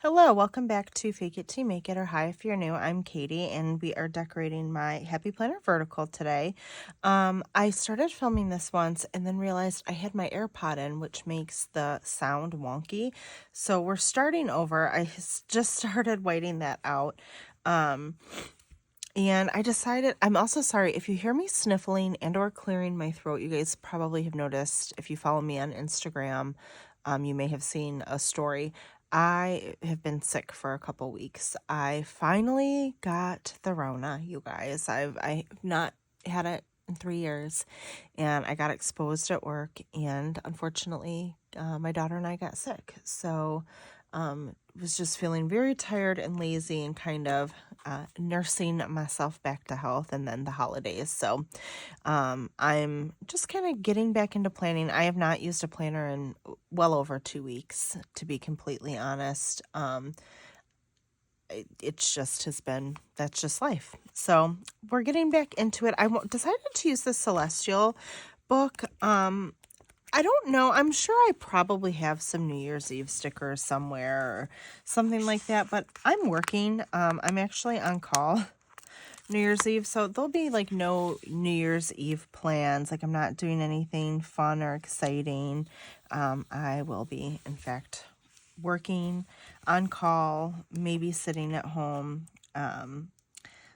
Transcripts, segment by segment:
Hello, welcome back to Fake It to Make It, or hi if you're new. I'm Katie, and we are decorating my Happy Planner vertical today. I started filming this once and then realized I had my AirPod in, which makes the sound wonky. So we're starting over. I just started whiting that out. And I decided, I'm also sorry if you hear me sniffling and or clearing my throat. You guys probably have noticed if you follow me on Instagram, you may have seen a story. I have been sick for a couple weeks. I finally got the Rona, you guys. I've not had it in 3 years, and I got exposed at work, and unfortunately, my daughter and I got sick. So, was just feeling very tired and lazy and kind of nursing myself back to health, and then the holidays. So I'm just kind of getting back into planning. I have not used a planner in well over 2 weeks, to be completely honest. It's just has been, that's just life. So we're getting back into it. I decided to use the Celestial book. I don't know. I'm sure I probably have some New Year's Eve stickers somewhere or something like that, but I'm working. I'm actually on call New Year's Eve, so there'll be like no New Year's Eve plans. Like, I'm not doing anything fun or exciting. I will be, in fact, working on call, maybe sitting at home.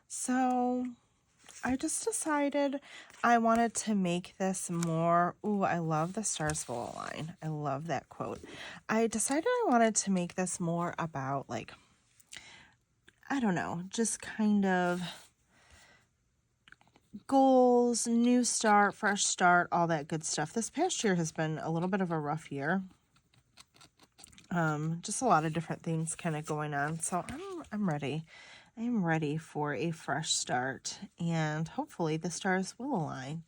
So I just decided I wanted to make this more, ooh, I love the stars will align. I love that quote. I decided I wanted to make this more about, like, I don't know, just kind of goals, new start, fresh start, all that good stuff. This past year has been a little bit of a rough year. Just a lot of different things kind of going on. So I'm ready. I'm ready for a fresh start, and hopefully the stars will align.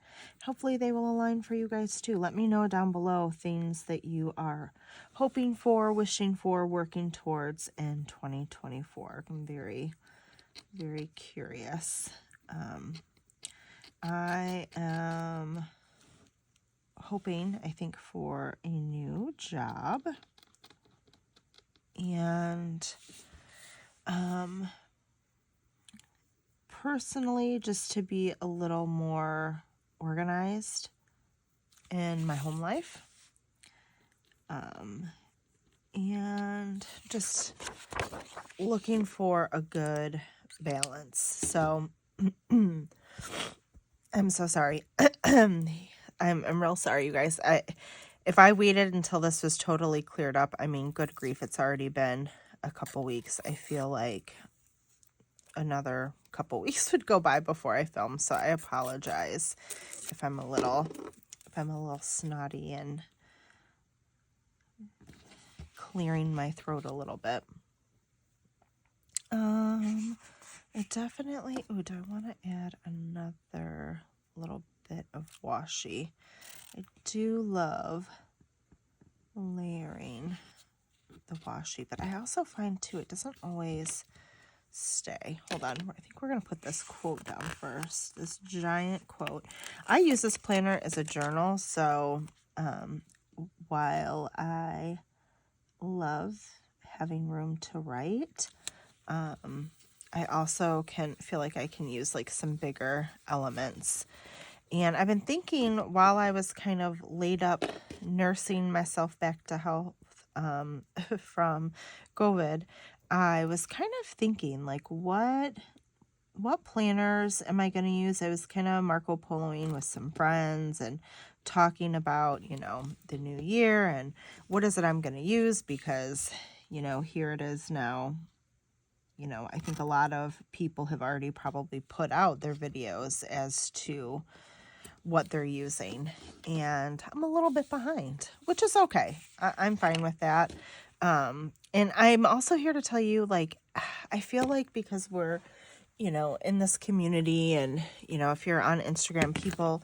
Hopefully they will align for you guys too. Let me know down below things that you are hoping for, wishing for, working towards in 2024. I'm very, very curious. I am hoping, I think, for a new job, and personally, just to be a little more organized in my home life, and just looking for a good balance. So I'm so sorry. I'm real sorry, you guys. If I waited until this was totally cleared up, I mean, good grief, it's already been a couple weeks. I feel like another couple weeks would go by before I film, so I apologize if I'm a little snotty and clearing my throat a little bit. It definitely, ooh, do I want to add another little bit of washi? I do love layering the washi, but I also find too, it doesn't always stay. Hold on, I think we're going to put this quote down first, this giant quote. I use this planner as a journal, so while I love having room to write, I also can feel like I can use like some bigger elements. And I've been thinking, while I was kind of laid up nursing myself back to health from COVID, I was kind of thinking, like, what planners am I going to use? I was kind of Marco Poloing with some friends and talking about, the new year and what is it I'm going to use, because, here it is now. I think a lot of people have already probably put out their videos as to what they're using, and I'm a little bit behind, which is okay. I'm fine with that. And I'm also here to tell you, like, I feel like because we're, in this community, and, if you're on Instagram, people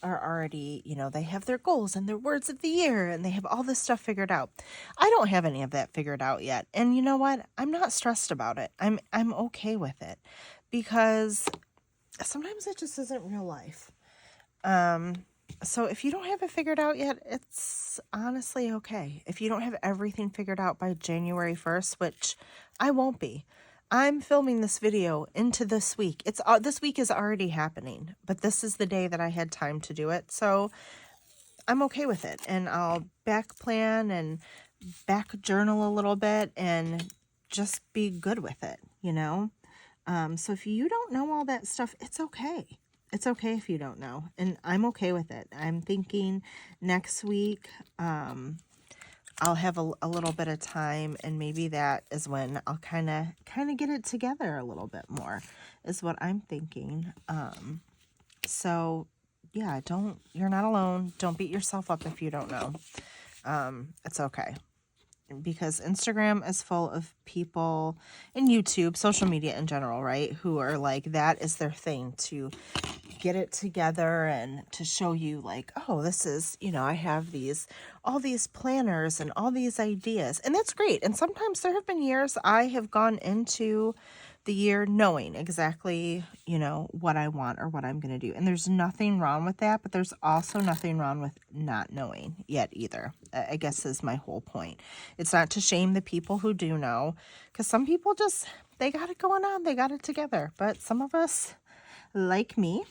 are already, they have their goals and their words of the year, and they have all this stuff figured out. I don't have any of that figured out yet. And you know what? I'm not stressed about it. I'm okay with it, because sometimes it just isn't real life. So if you don't have it figured out yet, it's honestly okay. If you don't have everything figured out by January 1st, which I won't be. I'm filming this video into this week. This week is already happening, but this is the day that I had time to do it. So I'm okay with it. And I'll back plan and back journal a little bit and just be good with it, you know? So if you don't know all that stuff, it's okay. It's okay if you don't know. And I'm okay with it. I'm thinking next week, I'll have a little bit of time, and maybe that is when I'll kind of get it together a little bit more, is what I'm thinking. So yeah, you're not alone. Don't beat yourself up if you don't know. It's okay. Because Instagram is full of people, and YouTube, social media in general, right, who are like, that is their thing, to get it together and to show you like, oh, this is, I have all these planners and all these ideas, and that's great. And sometimes there have been years I have gone into the year knowing exactly, what I want or what I'm going to do. And there's nothing wrong with that, but there's also nothing wrong with not knowing yet either, I guess is my whole point. It's not to shame the people who do know, because some people they got it going on, they got it together. But some of us, like me,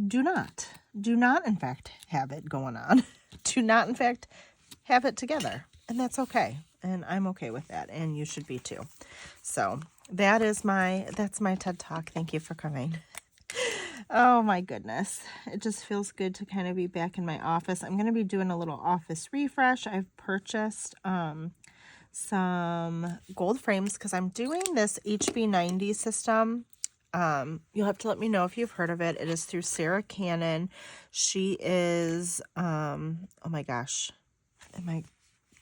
do not, in fact, have it going on. Do not, in fact, have it together. And that's okay. And I'm okay with that. And you should be too. So that's my TED Talk. Thank you for coming. Oh my goodness. It just feels good to kind of be back in my office. I'm going to be doing a little office refresh. I've purchased some gold frames because I'm doing this HB90 system. You'll have to let me know if you've heard of it. It is through Sarah Cannon. She is, oh my gosh, am I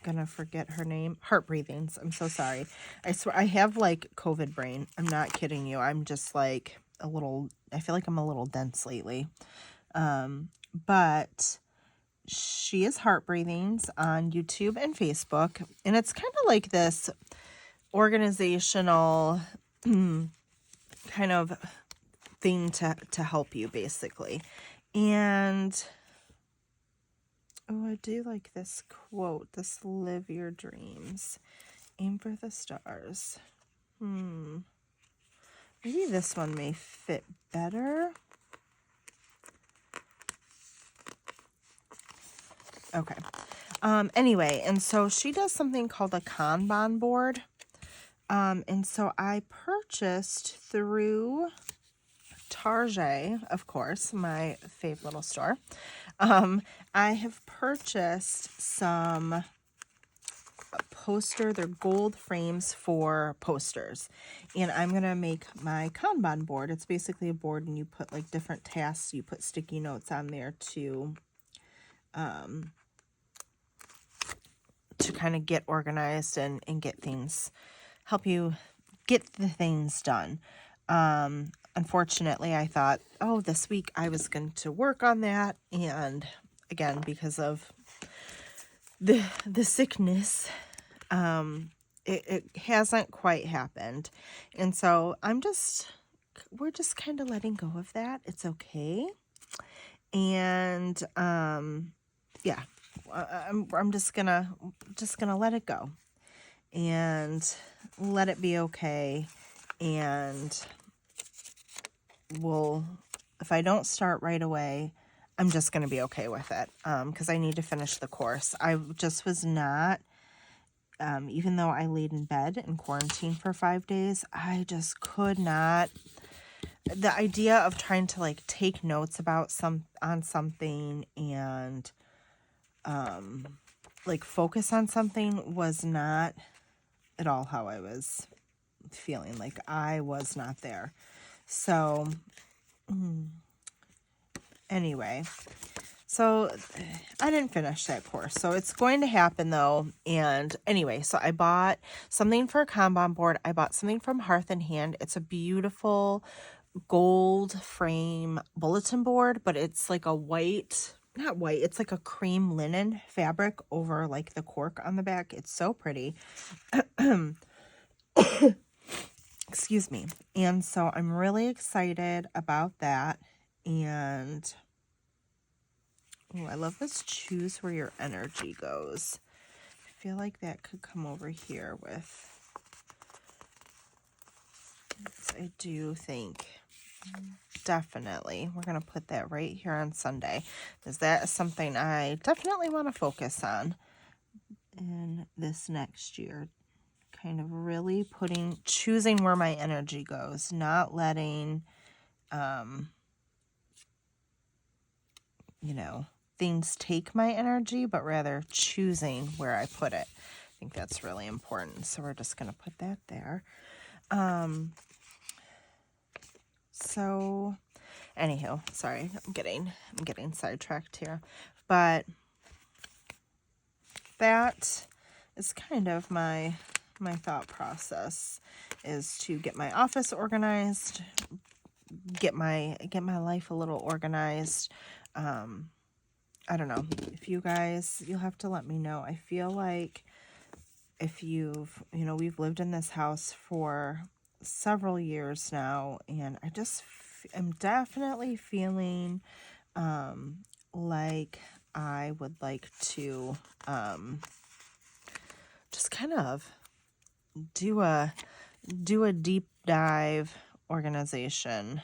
gonna forget her name? Heart Breathings. I'm so sorry. I swear I have like COVID brain. I'm not kidding you. I'm just like I feel like I'm a little dense lately. But she is Heart Breathings on YouTube and Facebook. And it's kind of like this organizational kind of thing to help you, basically. And I do like this quote, this live your dreams, aim for the stars. Maybe this one may fit better. Okay. Anyway, and so she does something called a Kanban board. And so I purchased through Target, of course, my fave little store. I have purchased some they're gold frames for posters, and I'm gonna make my Kanban board. It's basically a board, and you put like different tasks, you put sticky notes on there to kind of get organized and get things, help you get the things done. Unfortunately, I thought, this week I was going to work on that, and again, because of the sickness, it hasn't quite happened. And so we're just kind of letting go of that. It's okay. And, yeah, I'm just gonna let it go and let it be okay. And if I don't start right away, I'm just going to be okay with it. Cause I need to finish the course. I just was not, even though I laid in bed in quarantine for 5 days, I just could not. The idea of trying to like take notes about something and, like focus on something was not at all how I was feeling. Like I was not there. So, anyway, so I didn't finish that course. So it's going to happen though. And anyway, so I bought something for a Kanban board. I bought something from Hearth and Hand. It's a beautiful gold frame bulletin board, but it's like not white, it's like a cream linen fabric over like the cork on the back. It's so pretty. Excuse me. And so I'm really excited about that. And Oh, I love this choose where your energy goes. I feel like that could come over here with, I do think, definitely, we're going to put that right here on Sunday, because that is something I definitely want to focus on in this next year. Kind of really choosing where my energy goes, not letting, things take my energy, but rather choosing where I put it. I think that's really important. So we're just going to put that there. So anywho, sorry, I'm getting sidetracked here, but that is kind of my thought process, is to get my office organized, get my life a little organized. I don't know if you guys, you'll have to let me know. I feel like if we've lived in this house for several years now, and I just am definitely feeling like I would like to just kind of do a deep dive organization,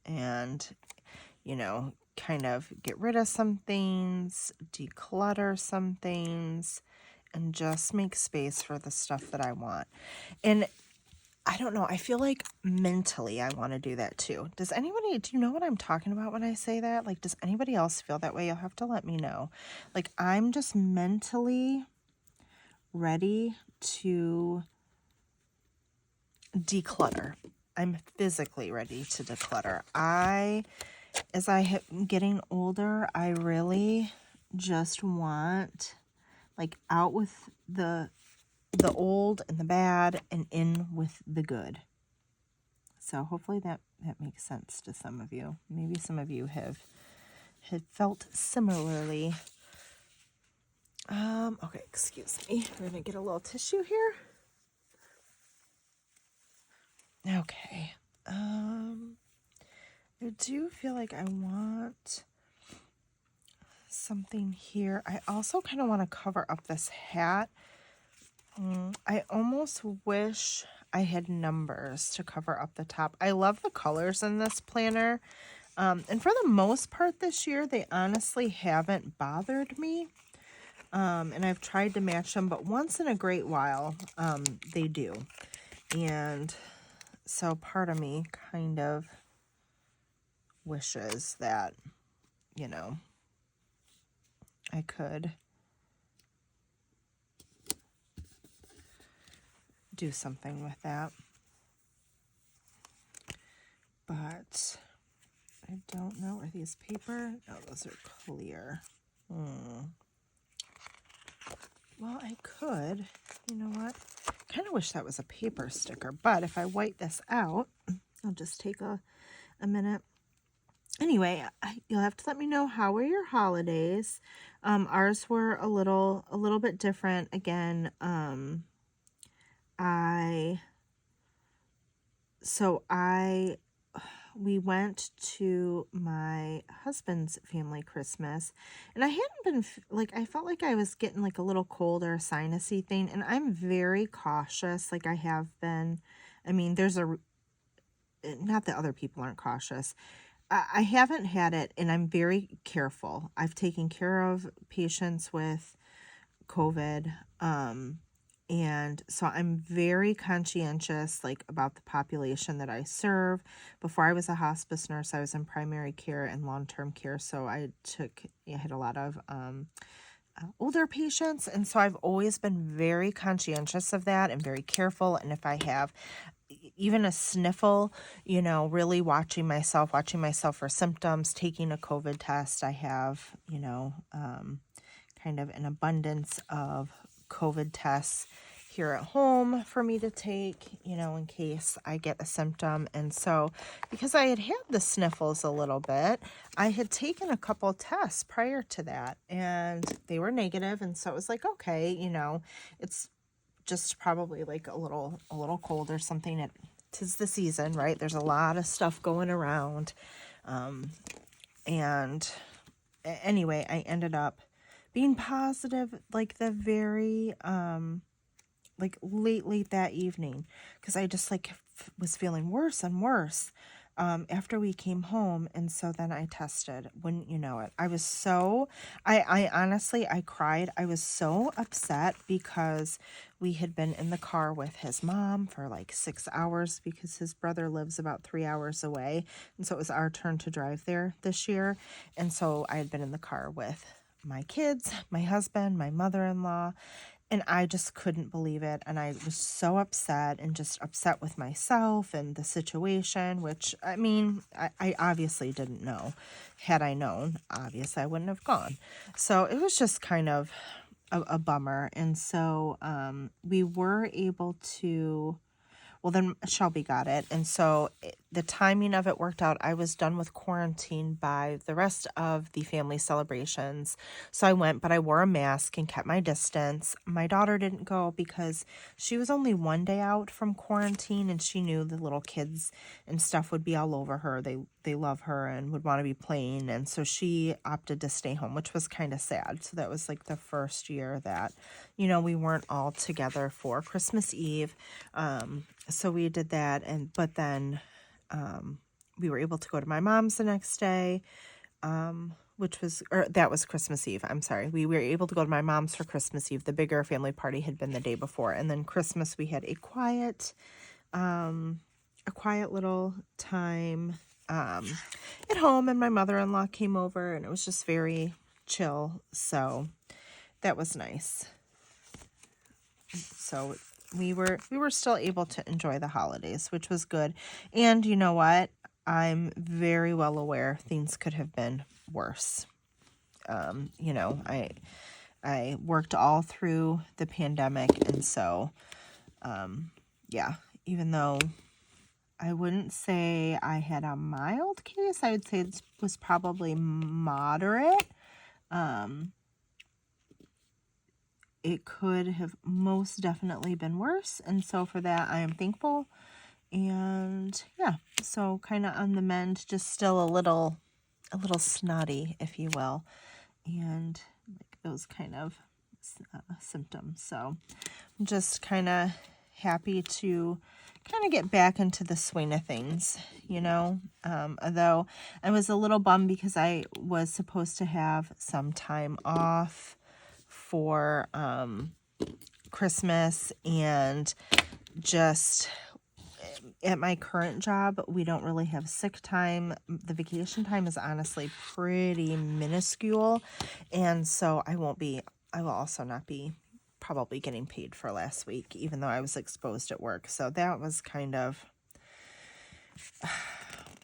and kind of get rid of some things, declutter some things, and just make space for the stuff that I want. And I don't know, I feel like mentally I want to do that too. Do you know what I'm talking about when I say that? Like, does anybody else feel that way? You'll have to let me know. Like, I'm just mentally ready to declutter. I'm physically ready to declutter. As I am getting older, I really just want, like, out with the old and the bad and in with the good. So hopefully that makes sense to some of you. Maybe some of you have felt similarly. Okay, excuse me. We're gonna get a little tissue here. Okay. I do feel like I want something here. I also kind of want to cover up this hat. I almost wish I had numbers to cover up the top. I love the colors in this planner. And for the most part this year, they honestly haven't bothered me. And I've tried to match them, but once in a great while, they do. And so part of me kind of wishes that, I could do something with that. But I don't know. Are these paper? No, those are clear. Well, I could. You know what? I kind of wish that was a paper sticker. But if I wipe this out, I'll just take a minute. Anyway, you'll have to let me know, how were your holidays? Ours were a little bit different. Again, we went to my husband's family Christmas, and I hadn't been, I felt like I was getting like a little cold or a sinusy thing, and I'm very cautious, like I have been. I mean, not that other people aren't cautious. I haven't had it, and I'm very careful. I've taken care of patients with COVID, and so I'm very conscientious, like, about the population that I serve. Before I was a hospice nurse, I was in primary care and long-term care, so I had a lot of older patients, and so I've always been very conscientious of that and very careful. And if I have even a sniffle, really watching myself for symptoms, taking a COVID test. I have, kind of an abundance of COVID tests here at home for me to take, in case I get a symptom. And so because I had the sniffles a little bit, I had taken a couple tests prior to that, and they were negative. And so it was like, okay, it's just probably like a little cold or something. Tis the season, right? There's a lot of stuff going around. And anyway, I ended up being positive like the very like late that evening, because I just like was feeling worse and worse after we came home. And so then I tested. Wouldn't you know it, I was so, I honestly, I cried. I was so upset because we had been in the car with his mom for like 6 hours because his brother lives about 3 hours away. And so it was our turn to drive there this year. And so I had been in the car with my kids, my husband, my mother-in-law, and I just couldn't believe it. And I was so upset, and just upset with myself and the situation, which, I mean, I obviously didn't know. Had I known, obviously I wouldn't have gone. So it was just kind of a bummer. And so we were able to, well, then Shelby got it. And so the timing of it worked out. I was done with quarantine by the rest of the family celebrations. So I went, but I wore a mask and kept my distance. My daughter didn't go because she was only one day out from quarantine, and she knew the little kids and stuff would be all over her. They love her and would want to be playing. And so she opted to stay home, which was kind of sad. So that was like the first year that, you know, we weren't all together for Christmas Eve. So we did that, but then we were able to go to my mom's the next day, that was Christmas Eve. I'm sorry. We were able to go to my mom's for Christmas Eve. The bigger family party had been the day before. And then Christmas, we had a quiet little time at home, and my mother-in-law came over, and it was just very chill. So that was nice. So we were still able to enjoy the holidays, which was good. And you know what? I'm very well aware things could have been worse. You know, I worked all through the pandemic, and so yeah, even though I wouldn't say I had a mild case, I would say it was probably moderate. It could have most definitely been worse. And so for that, I am thankful. And yeah, so kind of on the mend, just still a little snotty, if you will. And like those kind of symptoms. So I'm just kind of happy to kind of get back into the swing of things, you know, although I was a little bummed because I was supposed to have some time off for Christmas, and just at my current job, we don't really have sick time. The vacation time is honestly pretty minuscule, and so I will also not be probably getting paid for last week, even though I was exposed at work. So that was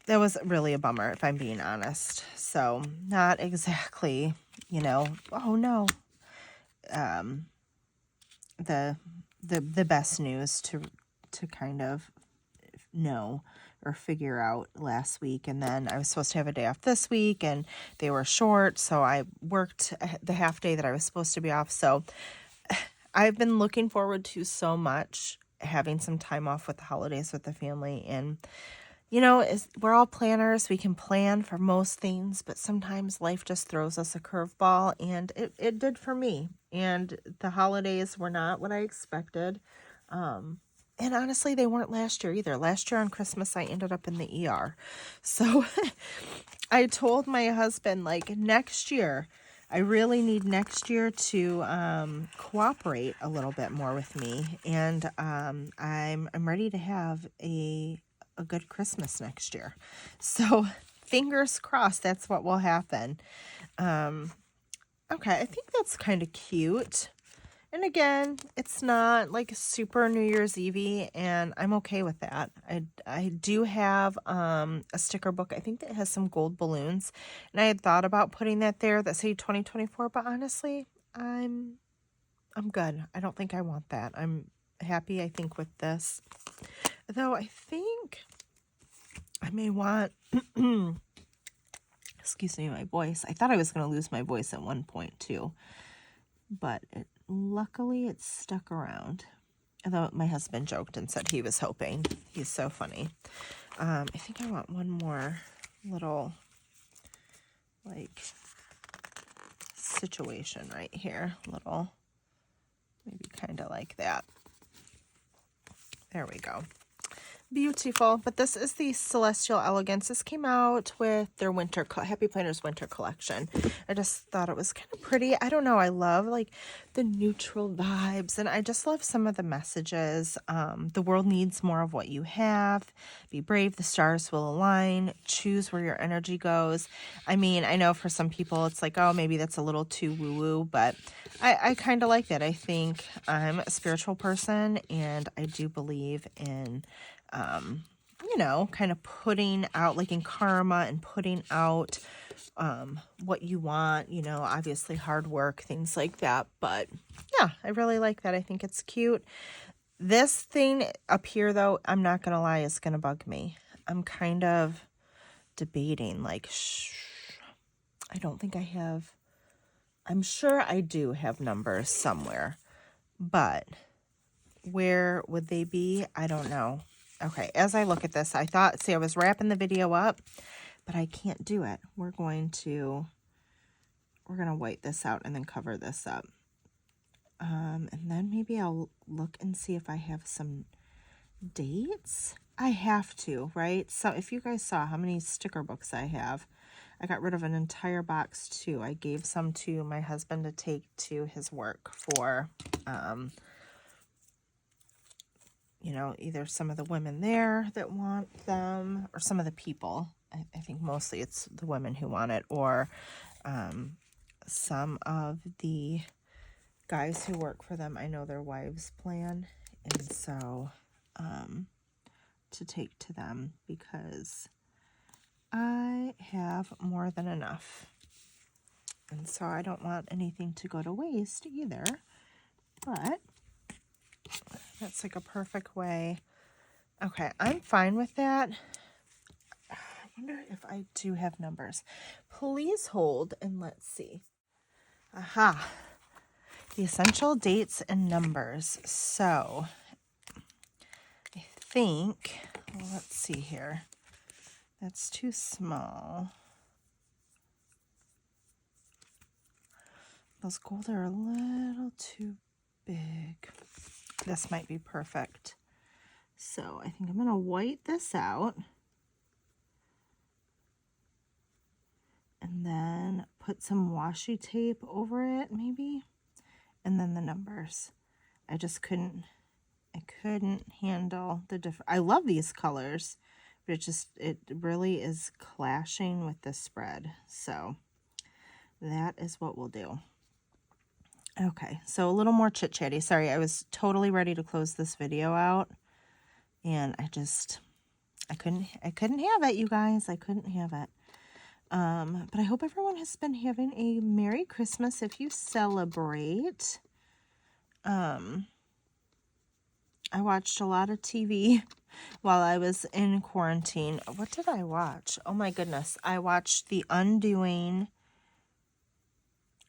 that was really a bummer, if I'm being honest. So not exactly, you know, oh no, the best news to kind of know or figure out last week. And then I was supposed to have a day off this week, and they were short, so I worked the half day that I was supposed to be off. So I've been looking forward to so much having some time off with the holidays with the family. And you know, we're all planners. We can plan for most things, but sometimes life just throws us a curveball, and it did for me. And the holidays were not what I expected. And honestly, they weren't last year either. Last year on Christmas, I ended up in the ER. So I told my husband, like, next year, I really need next year to cooperate a little bit more with me. And I'm ready to have a good Christmas next year. So fingers crossed that's what will happen. Okay, I think that's kind of cute. And again, it's not like super New Year's Eve, and I'm okay with that. I do have a sticker book, I think, that has some gold balloons, and I had thought about putting that there that say 2024, but honestly, I'm good. I don't think I want that. I'm happy, I think, with this. Though I think I may want excuse me, my voice. I thought I was going to lose my voice at one point too, but luckily it's stuck around. Although my husband joked and said he was hoping. He's so funny. I think I want one more little, like, situation right here. Little, maybe kind of like that. There we go. Beautiful. But this is the Celestial Elegance. This came out with their Happy Planners winter collection. I just thought it was kind of pretty. I don't know. I love like the neutral vibes, and I just love some of the messages. The world needs more of what you have. Be brave. The stars will align. Choose where your energy goes. I mean, I know for some people it's like, oh, maybe that's a little too woo-woo, but I kind of like that. I think I'm a spiritual person, and I do believe in you know, kind of putting out, like in karma, and putting out what you want, you know, obviously hard work, things like that. But yeah, I really like that. I think it's cute. This thing up here, though, I'm not going to lie, is going to bug me. I'm kind of debating, like, I don't think I have, I'm sure I do have numbers somewhere, but where would they be? I don't know. Okay, as I look at this, I thought, see, I was wrapping the video up, but I can't do it. We're going to white this out and then cover this up. And then maybe I'll look and see if I have some dates. I have to, right? So if you guys saw how many sticker books I have, I got rid of an entire box too. I gave some to my husband to take to his work for, you know, either some of the women there that want them, or some of the people. I think mostly it's the women who want it, or some of the guys who work for them. I know their wives plan, and so to take to them, because I have more than enough. And so I don't want anything to go to waste either, but that's like a perfect way. Okay, I'm fine with that. I wonder if I do have numbers. Please hold and let's see. Aha. The essential dates and numbers. So I think, well, let's see here. That's too small. Those gold are a little too big. This might be perfect. So I think I'm going to white this out. And then put some washi tape over it, maybe. And then the numbers. I couldn't handle the different. I love these colors, but it really is clashing with the spread. So that is what we'll do. Okay, so a little more chit-chatty. Sorry, I was totally ready to close this video out, and I couldn't have it, you guys. I couldn't have it. But I hope everyone has been having a Merry Christmas if you celebrate. I watched a lot of TV while I was in quarantine. What did I watch? Oh my goodness. I watched The Undoing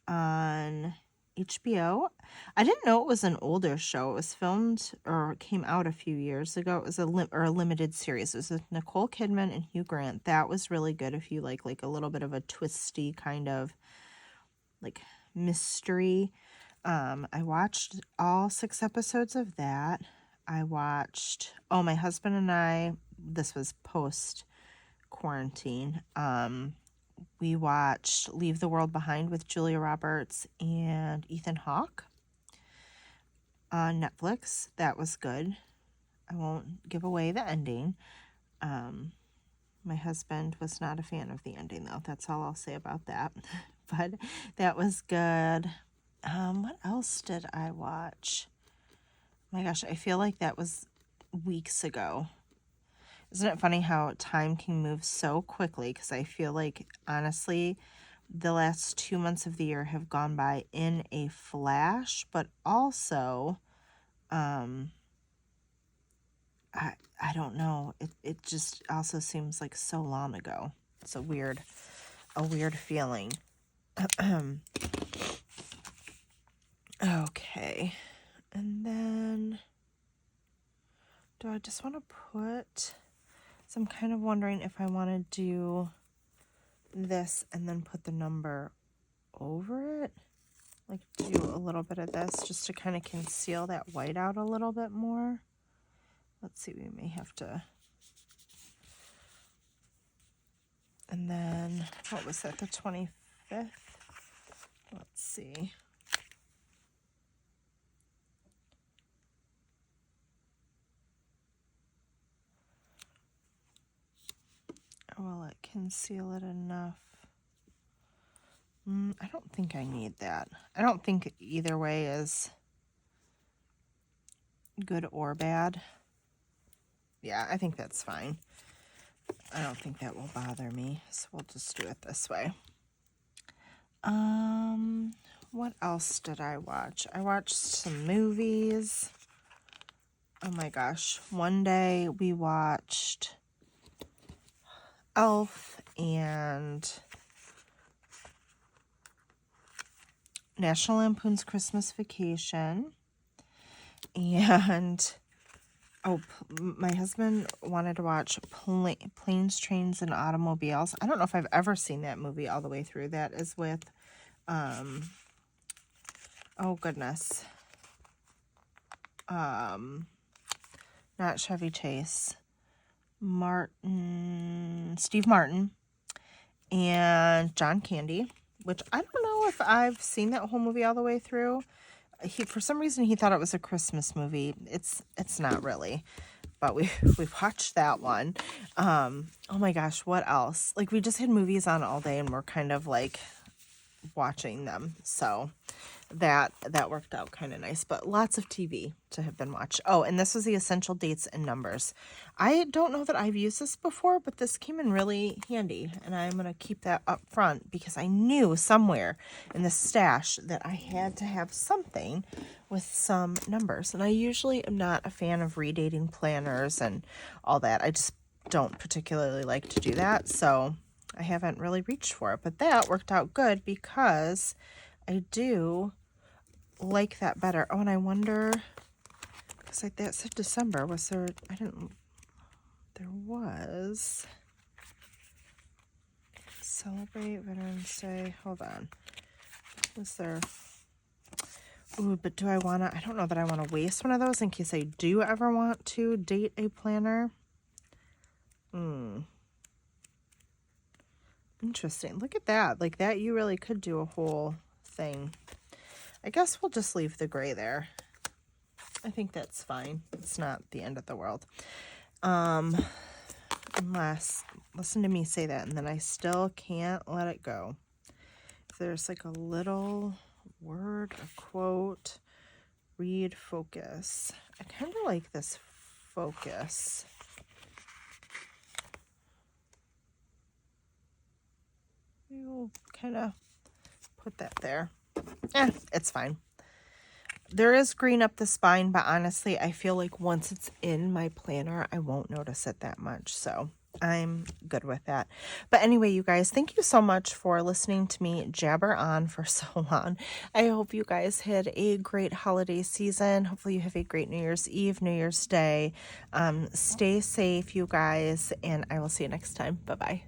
on HBO. I didn't know it was an older show. It was filmed or came out a few years ago. It was a limited series. It was with Nicole Kidman and Hugh Grant. That was really good if you like a little bit of a twisty kind of like mystery. I watched all 6 episodes of that. I watched, my husband and I, this was post quarantine. We watched Leave the World Behind with Julia Roberts and Ethan Hawke on Netflix. That was good. I won't give away the ending. My husband was not a fan of the ending, though. That's all I'll say about that. But that was good. What else did I watch? My gosh, I feel like that was weeks ago. Isn't it funny how time can move so quickly? Because I feel like, honestly, the last 2 months of the year have gone by in a flash, but also, I don't know. It just also seems like so long ago. It's a weird feeling. Okay. And then, do I just want to put, so I'm kind of wondering if I want to do this and then put the number over it. Like do a little bit of this just to kind of conceal that white out a little bit more. Let's see, we may have to. And then, what was that, the 25th? Let's see. Will it conceal it enough? I don't think I need that. I don't think either way is good or bad. Yeah, I think that's fine. I don't think that will bother me, so we'll just do it this way. What else did I watch? I watched some movies. Oh my gosh. One day we watched Elf and National Lampoon's Christmas Vacation. And my husband wanted to watch Planes, Trains, and Automobiles. I don't know if I've ever seen that movie all the way through. That is with, oh goodness, not Chevy Chase, Steve Martin, and John Candy, which I don't know if I've seen that whole movie all the way through. For some reason, he thought it was a Christmas movie. It's not really, but we watched that one. Oh my gosh, what else? Like, we just had movies on all day, and we're kind of like watching them. So that worked out kind of nice, but lots of TV to have been watched. Oh, and this was the Essential Dates and Numbers. I don't know that I've used this before, but this came in really handy, and I'm going to keep that up front because I knew somewhere in the stash that I had to have something with some numbers, and I usually am not a fan of redating planners and all that. I just don't particularly like to do that, so I haven't really reached for it, but that worked out good because I do like that better. Oh, and I wonder, because like that said December, was there, there was, celebrate Veterans Day, hold on, was there, ooh, but do I want to, I don't know that I want to waste one of those in case I do ever want to date a planner. Interesting. Look at that. Like that, you really could do a whole thing. I guess we'll just leave the gray there. I think that's fine. It's not the end of the world. Unless, listen to me say that, and then I still can't let it go. If there's like a little word, a quote, read, focus. I kind of like this focus. We'll kind of put that there. It's fine. There is green up the spine, but honestly, I feel like once it's in my planner, I won't notice it that much. So I'm good with that. But anyway, you guys, thank you so much for listening to me jabber on for so long. I hope you guys had a great holiday season. Hopefully you have a great New Year's Eve, New Year's Day. Stay safe, you guys, and I will see you next time. Bye-bye.